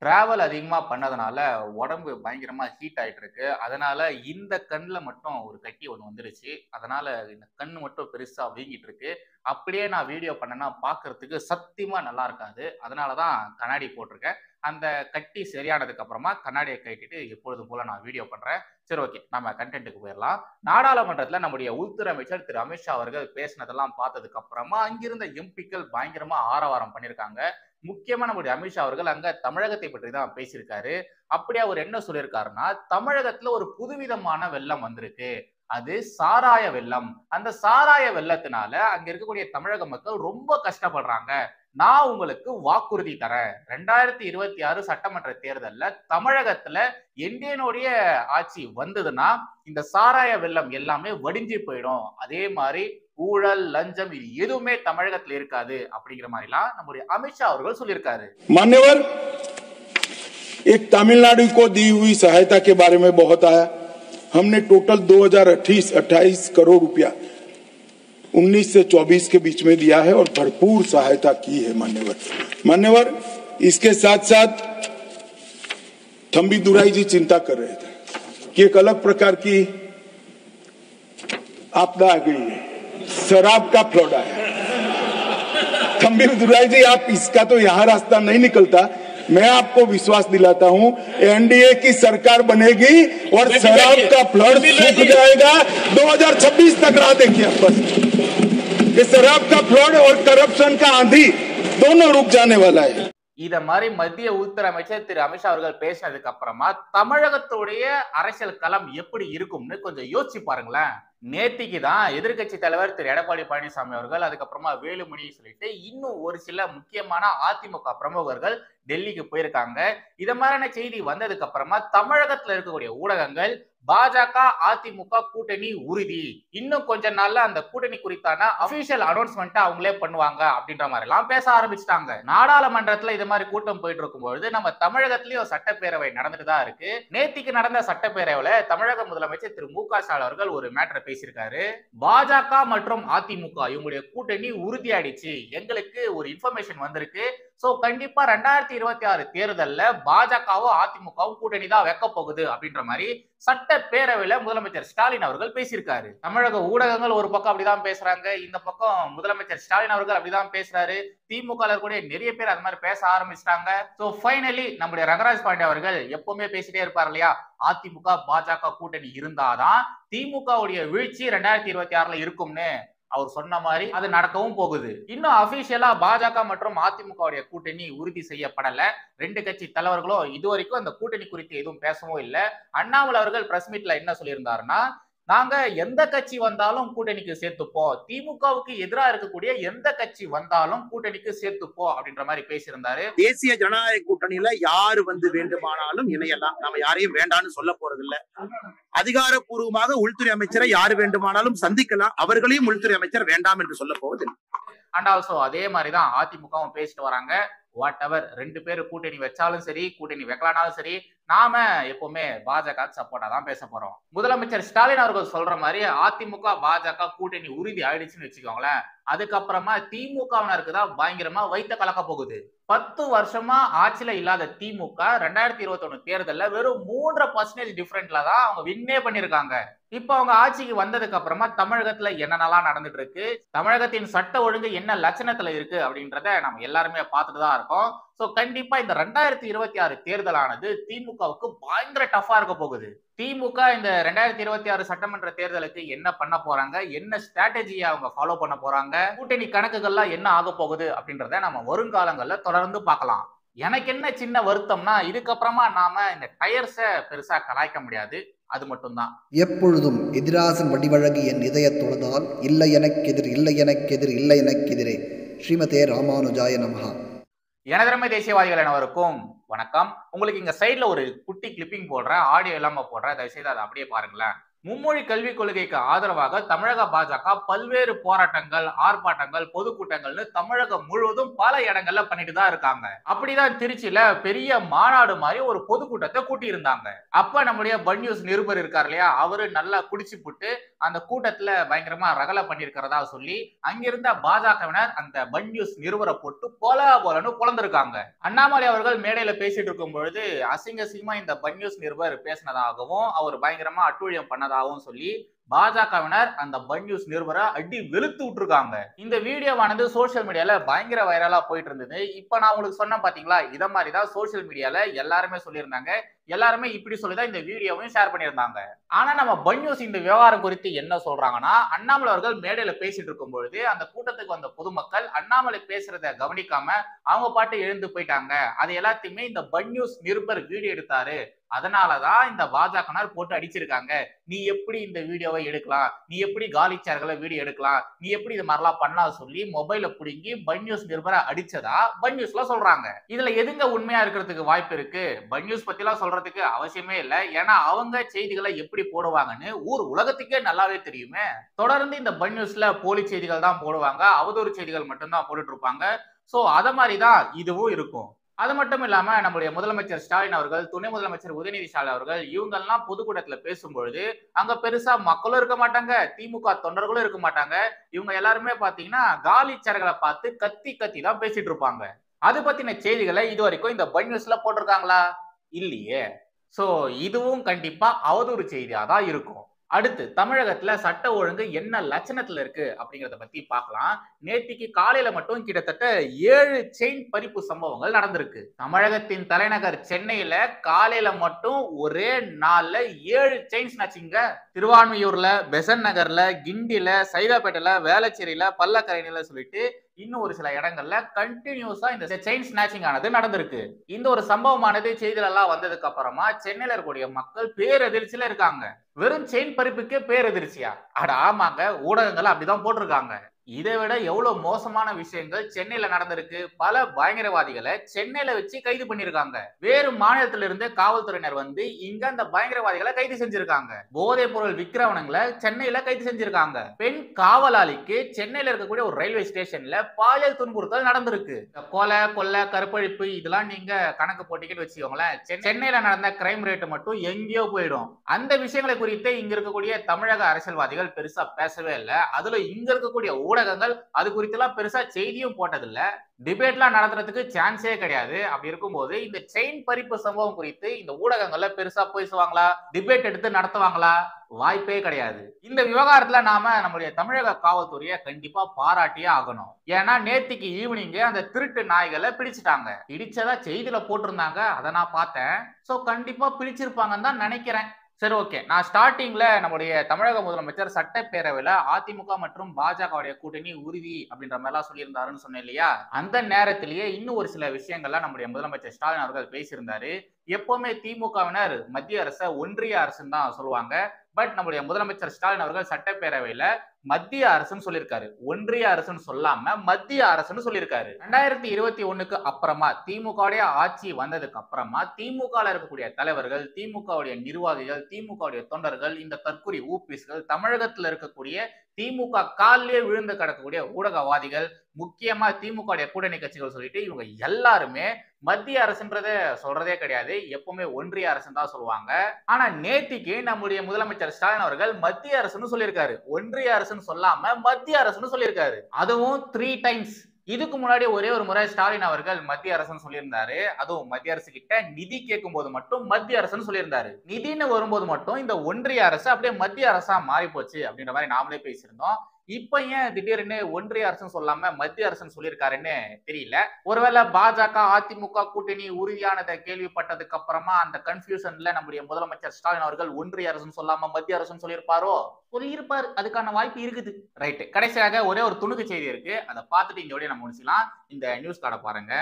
Travel அதிகமா பண்ணதுனால உடம்பு பயங்கரமா ஹீட் ஆயிட்டு இருக்கு. அதனால இந்த கண்ல மட்டும் ஒரு கட்டி ஒண்ணு வந்துருச்சு. அதனால இந்த கண்ணு மட்டும் பெருசா வீங்கிட்டு இருக்கு. அப்படியே நான் வீடியோ பண்ணேன்னா பார்க்கறதுக்கு சத்தியமா நல்லா இருக்காது. அதனால தான் கண்ணாடி போட்டிருக்கேன். அந்த கட்டி சரியானதுக்கு அப்புறமா கண்ணாடிய கழட்டிட்டு எப்பொழுதும் போல நான் வீடியோ பண்றேன். சரி, ஓகே. நம்ம கன்டென்ட்க்கு போயிரலாம். நாடாளுமன்றத்துல நம்முடைய உள்துறை அமைச்சர் திரு அமித்ஷா அவர்கள் பேசினதெல்லாம் பார்த்ததுக்கு அப்புறமா அங்கிருந்த எம்பிக்கள் பயங்கரமா ஆரவாரம் பண்ணியிருக்காங்க. முக்கியமா நம்முடைய அமித்ஷா அவர்கள் அங்க தமிழகத்தை பற்றி தான் பேசியிருக்காரு. அப்படி அவர் என்ன சொல்லியிருக்காருன்னா, தமிழகத்துல ஒரு புதுவிதமான வெள்ளம் வந்திருக்கு. அது சாராய வெள்ளம். அந்த சாராய வெள்ளத்தினால அங்க இருக்கக்கூடிய தமிழக மக்கள் ரொம்ப கஷ்டப்படுறாங்க. நான் உங்களுக்கு வாக்குறுதி தரேன். 2026 சட்டமன்ற தேர்தல்ல தமிழகத்துல என்டிஏனுடைய ஆட்சி வந்ததுன்னா இந்த சாராய வெள்ளம் எல்லாமே வடிஞ்சு போயிடும். அதே மாதிரி ஊழல், லஞ்சம் இது எதுவுமே தமிழகத்துல இருக்காது அப்படிங்கிற மாதிரிலாம் நம்முடைய அமித்ஷா அவர்கள் சொல்லியிருக்காரு. मान्यवर, एक तमिलनाडु को दी हुई सहायता के बारे में बहुत आया। हमने टोटल 2028 करोड़ रुपया 19 से 24 के बीच में दिया है और भरपूर सहायता की है। मान्यवर, इसके साथ साथ थम्बी दुराई जी चिंता कर रहे थे कि एक अलग प्रकार की आपदा आ गई है, शराब का फ्लड आया। थम्बी दुराई जी, आप इसका तो यहाँ रास्ता नहीं निकलता। मैं आपको विश्वास दिलाता हूं, एनडीए की सरकार बनेगी और शराब का फ्लड सूख जाएगा। 2026 तक राह देखिए आप बस। ये शराब का फ्लड और करप्शन का आंधी दोनों रुक जाने वाला है। இத மாதிரி மத்திய உள்துறை அமைச்சர் திரு அமித்ஷா அவர்கள் பேசினதுக்கு அப்புறமா தமிழகத்துடைய அரசியல் களம் எப்படி இருக்கும்னு கொஞ்சம் யோசிச்சு பாருங்களேன். நேத்திக்கு தான் எதிர்கட்சி தலைவர் திரு எடப்பாடி பழனிசாமி அவர்கள், அதுக்கப்புறமா வேலுமணி சொல்லிட்டு இன்னும் ஒரு சில முக்கியமான அதிமுக பிரமுகர்கள் டெல்லிக்கு போயிருக்காங்க. இத மாதிரியான செய்தி வந்ததுக்கு அப்புறமா தமிழகத்துல இருக்கக்கூடிய ஊடகங்கள் பாஜக அதிமுக கூட்டணி உறுதி, இன்னும் கொஞ்ச நாள்ல அந்த கூட்டணி குறித்தான அபிஷியல் அனௌன்ஸ்மெண்ட் அவங்களே பண்ணுவாங்க அப்படின்ற மாதிரி எல்லாம் பேச ஆரம்பிச்சிட்டாங்க. நாடாளுமன்றத்துல இது மாதிரி கூட்டம் போயிட்டு இருக்கும்போது நம்ம தமிழகத்திலயும் சட்டப்பேரவை நடந்துட்டு தான் இருக்கு. நேத்திக்கு நடந்த சட்டப்பேரவையில தமிழக முதலமைச்சர் திரு மு.க. ஸ்டாலின் அவர்கள் ஒரு மேட்டரை பேசியிருக்காரு. பாஜக மற்றும் அதிமுக இவங்களுடைய கூட்டணி உறுதியாயிடுச்சு, எங்களுக்கு ஒரு இன்ஃபர்மேஷன் வந்திருக்கு. சோ கண்டிப்பா 2026 தேர்தல்ல பாஜகவும் அதிமுகவும் கூட்டணி தான் வைக்க போகுது அப்படின்ற மாதிரி சட்டப்பேரவையில முதலமைச்சர் ஸ்டாலின் அவர்கள் பேசியிருக்காரு. தமிழக ஊடகங்கள் ஒரு பக்கம் அப்படிதான் பேசுறாங்க, இந்த பக்கம் முதலமைச்சர் ஸ்டாலின் அவர்கள் அப்படிதான் பேசுறாரு. திமுக இருக்கக்கூடிய நிறைய பேர் அது மாதிரி பேச ஆரம்பிச்சிட்டாங்க. சோ ஃபைனலி நம்முடைய ரங்கராஜ் பாண்டே அவர்கள் எப்பவுமே பேசிட்டே இருப்பார் இல்லையா, அதிமுக பாஜக கூட்டணி இருந்தாதான் திமுகவுடைய வீழ்ச்சி 2026ல இருக்கும்னு அவர் சொன்ன மாதிரி அது நடக்கவும் போகுது. இன்னும் அபிஷியலா பாஜக மற்றும் அதிமுக கூட்டணி உறுதி செய்யப்படல. ரெண்டு கட்சி தலைவர்களும் இதுவரைக்கும் அந்த கூட்டணி குறித்து எதுவும் பேசவும் இல்லை. அண்ணாமலை அவர்கள் பிரஸ் மீட்ல என்ன சொல்லியிருந்தாருன்னா, நாங்க எந்த கட்சி வந்தாலும் கூட்டணிக்கு சேர்த்துப்போம், திமுகவுக்கு எதிராக இருக்கக்கூடிய எந்த கட்சி வந்தாலும் கூட்டணிக்கு சேர்த்துப்போம் அப்படின்ற மாதிரி பேசியிருந்தாரு. தேசிய ஜனநாயக கூட்டணியில யாரு வந்து வேண்டுமானாலும் இணையலாம், நம்ம யாரையும் வேண்டாம்னு சொல்ல போறது இல்ல. அதிகாரப்பூர்வமாக உள்துறை அமைச்சரை யாரு வேண்டுமானாலும் சந்திக்கலாம், அவர்களையும் உள்துறை அமைச்சர் வேண்டாம் என்று சொல்ல போவது. அண்ட் ஆல்சோ அதே மாதிரிதான் அதிமுகவும் பேசிட்டு வராங்க. வாட் எவர் ரெண்டு பேரும் கூட்டணி வச்சாலும் சரி, கூட்டணி வைக்கலானாலும் சரி, நாம எப்பவுமே பாஜக சப்போர்ட்டா தான் பேச போறோம். முதலமைச்சர் ஸ்டாலின் அவர்கள் சொல்ற மாதிரி அதிமுக பாஜக கூட்டணி உறுதி ஆயிடுச்சுன்னு வச்சுக்கோங்களேன். அதுக்கப்புறமா திமுகவினருக்கு தான் பயங்கரமா வைத்த கலக்க போகுது. 10 வருஷமா ஆட்சியில இல்லாத திமுக 2021 தேர்தல்ல வெறும் 3% டிஃபரெண்ட்ல தான் அவங்க வின்னே பண்ணிருக்காங்க. இப்ப அவங்க ஆட்சிக்கு வந்ததுக்கு அப்புறமா தமிழகத்துல என்னென்னலாம் நடந்துட்டு இருக்கு, தமிழகத்தின் சட்ட ஒழுங்கு என்ன லட்சணத்துல இருக்கு அப்படின்றத நம்ம எல்லாருமே பார்த்துட்டு தான் இருக்கோம். சோ கண்டிப்பா இந்த 2026 தேர்தலானது திமுகவுக்கு பயங்கர டஃபா இருக்க போகுது. திமுக இந்த 2026 சட்டமன்ற தேர்தலுக்கு என்ன பண்ண போறாங்க, என்ன ஸ்ட்ராட்டஜியை அவங்க ஃபாலோ பண்ண போறாங்க, கூட்டணி கணக்குகள்லாம் என்ன ஆக போகுது அப்படின்றத நம்ம வருங்காலங்கள்ல தொடர்ந்து பார்க்கலாம். எனக்கு என்ன சின்ன வருத்தம்னா, இதுக்கப்புறமா நாம இந்த டயர்ஸை பெருசா கலாய்க்க முடியாது, அது மட்டும்தான். எப்பொழுதும் எதிராசன் வடிவழகு என் இதய தொழுதால் இல்லை எனக்கெதிர் இல்லை எனக்கெதிர் இல்லை எனக்கெதிரே. ஸ்ரீமதே ராமானுஜாய நமஹா. எனதரமை தேசியவாதிகள் அனைவருக்கும் வணக்கம். உங்களுக்கு இங்க சைட்ல ஒரு குட்டி கிளிப்பிங் போடுறேன், ஆடியோ இல்லாம போடுறேன், தயவுசெய்து அதை அப்படியே பாருங்களேன். மும்மொழி கல்விக் கொள்கைக்கு ஆதரவாக தமிழக பாஜக பல்வேறு போராட்டங்கள், ஆர்ப்பாட்டங்கள், பொதுக்கூட்டங்கள்னு தமிழகம் முழுவதும் பல இடங்கள்ல பண்ணிட்டு தான் இருக்காங்க. அப்படிதான் திருச்சியில பெரிய மாநாடு மாதிரி ஒரு பொதுக்கூட்டத்தை கூட்டி இருந்தாங்க. அப்ப நம்முடைய பன் நியூஸ் நிருபர் இருக்கார் இல்லையா, அவரு நல்லா குடிச்சு போட்டு அந்த கூட்டத்துல பயங்கரமா ரகலை பண்ணிருக்கிறதா சொல்லி அங்கிருந்த பாஜகவினர் அந்த பன் நியூஸ் நிருபரை போட்டு போலன்னு பொளந்திருக்காங்க. அண்ணாமலை அவர்கள் மேடையில பேசிட்டு இருக்கும் பொழுது அசிங்கமா இந்த பன் நியூஸ் நிருபர் பேசினதாகவும் அவர் பயங்கரமா அட்டூழியம் பண்ணதாகவும் சொல்லி பாஜகவினர் அந்த பன் நியூஸ் நிருபரை அடி வெளுத்து விட்டுருக்காங்க. இந்த வீடியோவானது சோசியல் மீடியால பயங்கர வைரலா போயிட்டு இருந்தது. இப்ப நான் உங்களுக்கு சொன்ன பாத்தீங்களா, இத மாதிரிதான் சோசியல் மீடியால எல்லாருமே சொல்லியிருந்தாங்க. எல்லாருமே இப்படி சொல்லிதான் இந்த வீடியோவையும் ஷேர் பண்ணியிருந்தாங்க. ஆனா நம்ம பன் நியூஸ் இந்த விவகாரம் குறித்து என்ன சொல்றாங்கன்னா, அண்ணாமலை அவர்கள் மேடையில பேசிட்டு இருக்கும் பொழுது அந்த கூட்டத்துக்கு வந்த பொதுமக்கள் அண்ணாமலை பேசுறத கவனிக்காம அவங்க பாட்டு எழுந்து போயிட்டாங்க. அது எல்லாத்தையுமே இந்த பன் நியூஸ் நிருபர் வீடியோ எடுத்தாரு, அதனாலதான் இந்த பாஜகனார் போட்டு அடிச்சிருக்காங்க. நீ எப்படி இந்த வீடியோவை எடுக்கலாம், நீ எப்படி காலி சேர்களை வீடியோ எடுக்கலாம், நீ எப்படி இது மாதிரிலாம் பண்ணலாம் சொல்லி மொபைல புடுங்கி பன் நியூஸ் நிருபரை அடிச்சதா பன் நியூஸ்ல சொல்றாங்க. இதுல எதுங்க உண்மையா இருக்கிறதுக்கு வாய்ப்பு இருக்கு? பன் நியூஸ் பத்தி எல்லாம் சொல்றதுக்கு அவசியமே இல்லை. ஏன்னா அவங்க செய்திகளை எப்படி போடுவாங்கன்னு ஊர் உலகத்துக்கே நல்லாவே தெரியுமே. தொடர்ந்து இந்த பன் நியூஸ்ல போலி செய்திகள் தான் போடுவாங்க, அவதூறு செய்திகள் மட்டும்தான் போட்டுட்டு இருப்பாங்க. சோ அத மாதிரிதான் இதுவும் இருக்கும். அது மட்டும் இல்லாம நம்முடைய முதலமைச்சர் ஸ்டாலின் அவர்கள், துணை முதலமைச்சர் உதயநிதி ஸ்டாலின் அவர்கள் இவங்கெல்லாம் பொதுக்கூட்டத்துல பேசும்பொழுது அங்க பெருசா மக்களும் இருக்க மாட்டாங்க, திமுக தொண்டர்களும் இருக்க மாட்டாங்க. இவங்க எல்லாருமே பாத்தீங்கன்னா காலி சேர்களை பார்த்து கத்தி கத்தி தான் பேசிட்டு இருப்பாங்க. அது பத்தின செய்திகளை இது வரைக்கும் இந்த பன் நியூஸ்ல போட்டிருக்காங்களா? இல்லையே. சோ இதுவும் கண்டிப்பா அவதூறு செய்தியா தான் இருக்கும். அடுத்து தமிழகத்துல சட்ட ஒழுங்கு என்ன லட்சணத்துல இருக்கு அப்படிங்கறத பத்தி பார்க்கலாம். நேத்திக்கு காலையில மட்டும் கிட்டத்தட்ட 7 செயின் பறிப்பு சம்பவங்கள் நடந்திருக்கு. தமிழகத்தின் தலைநகர் சென்னையில காலையில மட்டும் ஒரே நாள்ல 7 செயின் ஸ்நாச்சிங்க. திருவான்மியூர்ல, பெசன் நகர்ல, கிண்டில, சைதாப்பேட்டையில, வேளச்சேரியில, பல்லக்கரையில சொல்லிட்டு இன்னும் ஒரு சில இடங்கள்ல கண்டினியூஸா இந்த செயின் ஸ்நாச்சிங் ஆனது நடந்திருக்கு. இந்த ஒரு சம்பவமானது செய்திகள் எல்லாம் வந்ததுக்கு அப்புறமா சென்னையில இருக்கக்கூடிய மக்கள் பேரதிர்ச்சியில இருக்காங்க. வெறும் செயின் பறிப்புக்கே பேரதிர்ச்சியா? அட ஆமாங்க, ஊடகங்கள் அப்படிதான் போட்டிருக்காங்க. இதை விட எவ்வளவு மோசமான விஷயங்கள் சென்னையில நடந்திருக்கு. பல பயங்கரவாதிகளை சென்னையில வச்சு கைது பண்ணிருக்காங்க. வேறு மாநிலத்தில இருந்து காவல்துறையினர் வந்து இங்க அந்த பயங்கரவாதிகளை கைது செஞ்சிருக்காங்க. போதைப் பொருள் விற்கிறவனுங்களை சென்னையில கைது செஞ்சிருக்காங்க. பெண் காவலாளிக்கு சென்னையில இருக்கக்கூடிய ஒரு ரயில்வே ஸ்டேஷன்ல பாலியல் துன்புறுத்தல் நடந்திருக்கு. கொலை, கொள்ளை, கற்பழிப்பு இதெல்லாம் நீங்க கணக்கு போட்டீங்கன்னு வச்சுக்கோங்களேன், சென்னையில நடந்த கிரைம் ரேட் மட்டும் எங்கேயோ போயிடும். அந்த விஷயங்களை குறித்து இங்க இருக்கக்கூடிய தமிழக அரசியல்வாதிகள் பெருசா பேசவே இல்லை. அதுல இங்க இருக்கக்கூடிய ஊடகங்கள் அது குறித்தெல்லாம் பெருசா செய்தியும் போட்டதில்ல, டிபேட்லாம் நடத்துறதுக்கு சான்ஸே கிடையாது. அப்படி இருக்கும்போது இந்த செயின் பறிப்பு சம்பவம் குறித்து இந்த ஊடகங்கள்ல பெருசா பேசுவாங்களா, டிபேட் எடுத்து நடத்துவாங்களா? வாய்ப்பே கிடையாது. இந்த விவகாரத்துல நாம நம்முடைய தமிழக காவல்துறையை கண்டிப்பா பாராட்டியே ஆகணும். ஏன்னா நேத்திக்கு ஈவினிங் அந்த திருட்டு நாய்களை பிடிச்சிட்டாங்க. பிடிச்சதா செய்தியில போட்டிருந்தாங்க, அதை நான் பார்த்தேன். சோ கண்டிப்பா பிடிச்சிருப்பாங்கன்னு தான் நினைக்கிறேன். சரி, ஓகே. நான் ஸ்டார்டிங்ல நம்முடைய தமிழக முதலமைச்சர் சட்டப்பேரவையில அதிமுக மற்றும் பாஜகவுடைய கூட்டணி உறுதி அப்படின்ற மாதிரி எல்லாம் சொல்லியிருந்தாருன்னு சொன்னேன் இல்லையா? அந்த நேரத்திலேயே இன்னும் ஒரு சில விஷயங்கள்லாம் நம்முடைய முதலமைச்சர் ஸ்டாலின் அவர்கள் பேசியிருந்தாரு. எப்பவுமே திமுகவினர் மத்திய அரசை ஒன்றிய அரசுன்னு தான் சொல்லுவாங்க. பட் நம்முடைய முதலமைச்சர் ஸ்டாலின் அவர்கள் சட்டப்பேரவையில மத்திய அரசுன்னு சொல்லியிருக்காரு, ஒன்றிய அரசுன்னு சொல்லாம மத்திய அரசுன்னு சொல்லியிருக்காரு. 2021க்கு அப்புறமா திமுகவுடைய ஆட்சி வந்ததுக்கு அப்புறமா திமுக இருக்கக்கூடிய தலைவர்கள், திமுகவுடைய நிர்வாகிகள், திமுகவுடைய தொண்டர்கள், இந்த தற்கொலை ஊபிஸ்கள், தமிழகத்தில் இருக்கக்கூடிய திமுக காலிலே விழுந்து கிடக்கக்கூடிய ஊடகவாதிகள், முக்கியமா திமுக கூட்டணி கட்சிகள் சொல்லிட்டு இவங்க எல்லாருமே மத்திய அரசுன்றத சொல்றதே கிடையாது, எப்பவுமே ஒன்றிய அரசுன்னு தான் சொல்லுவாங்க. ஆனா நேத்திக்கு நம்முடைய முதலமைச்சர் ஸ்டாலின் அவர்கள் மத்திய அரசுன்னு சொல்லியிருக்காரு, ஒன்றிய அரசுன்னு சொல்லாம மத்திய அரசுன்னு சொல்லியிருக்காரு. அதுவும் 3 டைம்ஸ். இதுக்கு முன்னாடி ஒரே ஒரு முறை ஸ்டாலின் அவர்கள் மத்திய அரசுன்னு சொல்லியிருந்தாரு. அதுவும் மத்திய அரசு கிட்ட நிதி கேட்கும் போது மட்டும் மத்திய அரசுன்னு சொல்லியிருந்தாரு. நிதின்னு வரும்போது மட்டும் இந்த ஒன்றிய அரசு அப்படியே மத்திய அரசா மாறி போச்சு அப்படின்ற மாதிரி நாமளே பேசியிருந்தோம். இப்ப ஏன் திடீர்னு ஒன்றிய அரசுன்னு சொல்லாம மத்திய அரசுன்னு சொல்லியிருக்காருன்னு தெரியல. ஒருவேளை பாஜக அதிமுக கூட்டணி உறுதியானதை கேள்விப்பட்டதுக்கு அப்புறமா அந்த கன்ஃபியூஷன்ல நம்முடைய முதலமைச்சர் ஸ்டாலின் அவர்கள் ஒன்றிய அரசுன்னு சொல்லாம மத்திய அரசுன்னு சொல்லியிருப்பாரோ? சொல்லியிருப்பார், அதுக்கான வாய்ப்பு இருக்குது. ரைட். கடைசியாக ஒரே ஒரு துணுக்கு செய்தி இருக்கு, அதை பார்த்துட்டு இந்த வீடியோ நம்ம முடிச்சுக்கலாம். இந்த நியூஸ் கார்டை பாருங்க.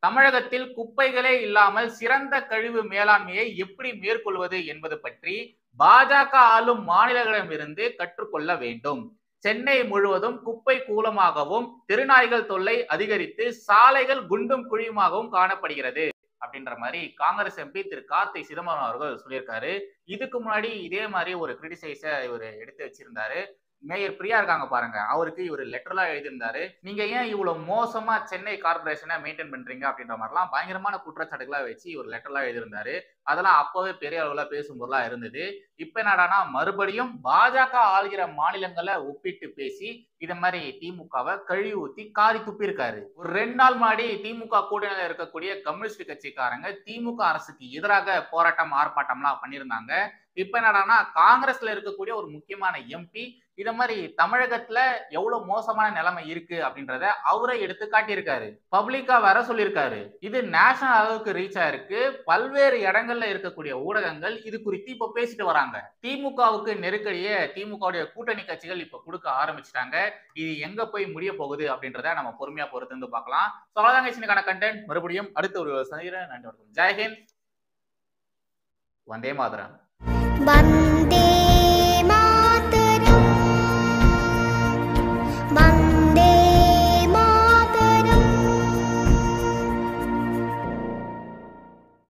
தமிழகத்தில் குப்பைகளே இல்லாமல் சிறந்த கழிவு மேலாண்மையை எப்படி மேற்கொள்வது என்பது பற்றி பாஜக ஆளும் மாநிலங்களிடமிருந்து கற்றுக்கொள்ள வேண்டும். சென்னை முழுவதும் குப்பை கூலமாகவும் தெருநாய்கள் தொல்லை அதிகரித்து சாலைகள் குண்டும் குழியுமாகவும் காணப்படுகிறது. அப்படின்ற மாதிரி காங்கிரஸ் எம்பி திரு கார்த்தி சிதம்பரம் அவர்கள் சொல்லியிருக்காரு. இதுக்கு முன்னாடி இதே மாதிரி ஒரு கிரிட்டிசைஸ இவர் எடுத்து வச்சிருந்தாரு. மேயர் பிரியா இருக்காங்க பாருங்க, அவருக்கு இவர் லெட்டர்லாம் எழுதியிருந்தாரு. நீங்க ஏன் இவ்வளவு மோசமா சென்னை கார்பரேஷனை மெயின்டைன் பண்றீங்க அப்படின்ற மாதிரிலாம் பயங்கரமான குற்றச்சாட்டுகளா வச்சு ஒரு லெட்டர்லாம் எழுதியிருந்தாரு. அதெல்லாம் அப்பவே பெரிய அளவுல பேசும்போதெல்லாம் இருந்தது. இப்ப என்னடானா மறுபடியும் பாஜக ஆளுகிற மாநிலங்களை ஒப்பிட்டு பேசி இத மாதிரி திமுகவை கழுவி ஊத்தி காரி துப்பி இருக்காரு. ஒரு 2 நாள் முன்னாடி திமுக கூட்டணியில இருக்கக்கூடிய கம்யூனிஸ்ட் கட்சிக்காரங்க திமுக அரசுக்கு எதிராக போராட்டம் ஆர்ப்பாட்டம்லாம் பண்ணியிருந்தாங்க. இப்ப என்னடானா காங்கிரஸ்ல இருக்கக்கூடிய ஒரு முக்கியமான எம்பி இத மாதிரி தமிழகத்துல எவ்வளவு மோசமான நிலைமை இருக்கு அப்படின்றத அவரை எடுத்து காட்டியிருக்காரு. பப்ளிக்கா வர சொல்லியிருக்காரு. இது நேஷனல் அளவுக்கு ரீச் ஆயிருக்கு. பல்வேறு இடங்கள்ல இருக்கக்கூடிய ஊடகங்கள் இது குறித்து இப்ப பேசிட்டு வராங்க. திமுகவுக்கு நெருக்கடியை திமுகவுடைய கூட்டணி கட்சிகள் இப்ப கொடுக்க ஆரம்பிச்சிட்டாங்க. இது எங்க போய் முடிய போகுது அப்படின்றத நம்ம பொறுமையா பொறுத்து வந்து பார்க்கலாம். சொல்லாதாங்க கண்டென்ட் மறுபடியும் அடுத்த ஒரு சந்திக்கிறேன். நன்றி, வணக்கம். ஜெய்ஹிந்த், வந்தே மாதரம்.